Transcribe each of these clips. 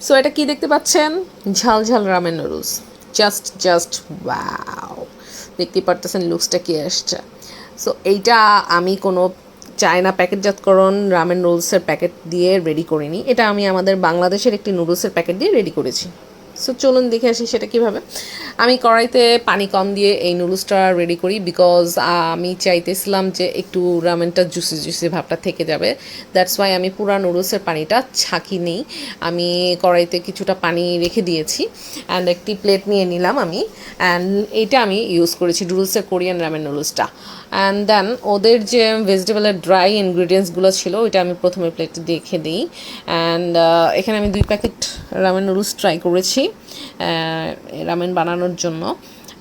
So এটা কি দেখতে পাচ্ছেন, ঝাল ঝাল রামেন নুডলস, জাস্ট ওয়াও, দেখতে পারতেছেন লুকসটা কি আসছে। সো এইটা আমি কোনো চায়না প্যাকেটজাতকরণ রামেন নুডলসের প্যাকেট দিয়ে রেডি করিনি, এটা আমি আমাদের বাংলাদেশের একটি নুডলসের প্যাকেট দিয়ে রেডি করেছি। সো চলুন দেখে আসি সেটা কীভাবে। আমি কড়াইতে পানি কম দিয়ে এই নুডলসটা রেডি করি, বিকজ আমি চাইতেছিলাম যে একটু রামেনটা জুসি ভাবটা থেকে যাবে। দ্যাটস ওয়াই আমি পুরা নুডলসের পানিটা ছাঁকি নেই, আমি কড়াইতে কিছুটা পানি রেখে দিয়েছি। অ্যান্ড একটি প্লেট নিয়ে নিলাম আমি, অ্যান্ড এইটা আমি ইউজ করেছি নুডলসের কোরিয়ান রামেন নুডলসটা। অ্যান্ড দেন ওদের যে ভেজিটেবলের ড্রাই ইনগ্রিডিয়েন্টসগুলো ছিল ওইটা আমি প্রথমে প্লেটে দেখে দিই। অ্যান্ড এখানে আমি 2 প্যাকেট রামেন নুডলস ট্রাই করেছি রামেন বানানোর জন্য।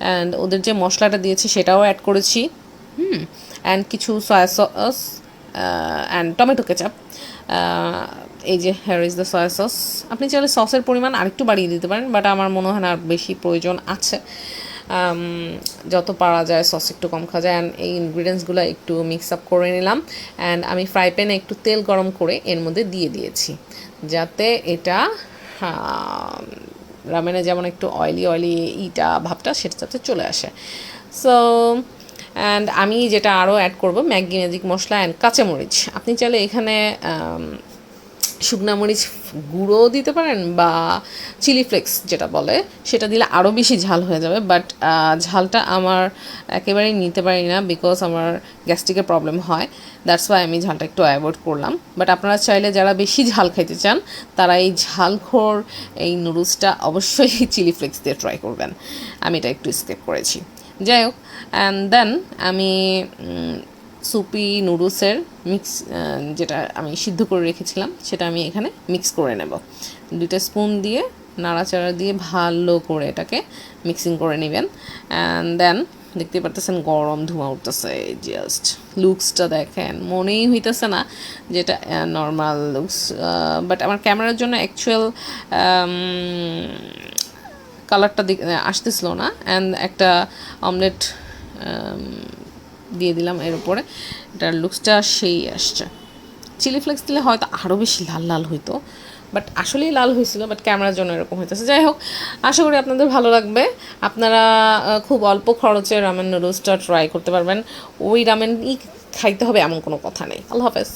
অ্যান্ড ওদের যে মশলাটা দিয়েছি সেটাও অ্যাড করেছি, অ্যান্ড কিছু soya sauce and tomato ketchup. এই যে hair is the soya sauce. আপনি চাইলে সসের পরিমাণ আরেকটু বাড়িয়ে দিতে পারেন, বাট আমার মনে হয় না আর বেশি প্রয়োজন আছে। যত পারা যায় সস একটু কম খাওয়া যায়। অ্যান্ড এই ইনগ্রিডিয়েন্টসগুলো একটু মিক্স আপ করে নিলাম, অ্যান্ড আমি ফ্রাই প্যানে একটু তেল গরম করে এর মধ্যে দিয়ে দিয়েছি, যাতে এটা রামেনে যেমন একটু অয়েলি ইটা ভাবটা সেটা যাতে চলে আসে। সো অ্যান্ড আমি যেটা আরও অ্যাড করব ম্যাগি ম্যাজিক মশলা অ্যান্ড কাঁচামরিচ। আপনি চাইলে এখানে শুকনা মরিচ গুঁড়োও দিতে পারেন, বা চিলি ফ্লেক্স যেটা বলে সেটা দিলে আরও বেশি ঝাল হয়ে যাবে। বাট ঝালটা আমার একেবারেই নিতে পারি না, বিকজ আমার গ্যাস্ট্রিকের প্রবলেম হয়। দ্যাটস ওয়াই আমি ঝালটা একটু অ্যাভয়েড করলাম। বাট আপনারা চাইলে যারা বেশি ঝাল খাইতে চান তারা এই ঝালখোর এই নুডলসটা অবশ্যই চিলি ফ্লেক্স দিয়ে ট্রাই করবেন। আমি এটা একটু স্কিপ করেছি, যাই হোক। অ্যান্ড দেন আমি সুপি নুডলসের মিক্স যেটা আমি সিদ্ধ করে রেখেছিলাম সেটা আমি এখানে মিক্স করে নেব। 2 স্পুন দিয়ে নাড়াচাড়া দিয়ে ভালো করে এটাকে মিক্সিং করে নেবেন। অ্যান্ড দেন দেখতে পারতেছেন গরম ধোঁয়া উঠতেছে, জাস্ট লুকসটা দেখেন, মনেই হইতেছে না যেটা নর্মাল লুকস। বাট আমার ক্যামেরার জন্য অ্যাকচুয়াল কালারটা আসতেছিল না। অ্যান্ড একটা অমলেট দিয়ে দিলাম এর উপরে, এটার লুকসটা সেই আসছে। চিলি ফ্লেক্স দিলে হয়তো আরও বেশি লাল লাল হইতো, বাট আসলেই লাল হয়েছিল, বাট ক্যামেরার জন্য এরকম হইতেছে। যাই হোক, আশা করি আপনাদের ভালো লাগবে। আপনারা খুব অল্প খরচে রামেন নুডলসটা ট্রাই করতে পারবেন। ওই রামেনই খাইতে হবে এমন কোনো কথা নেই। আল্লাহ হাফেজ।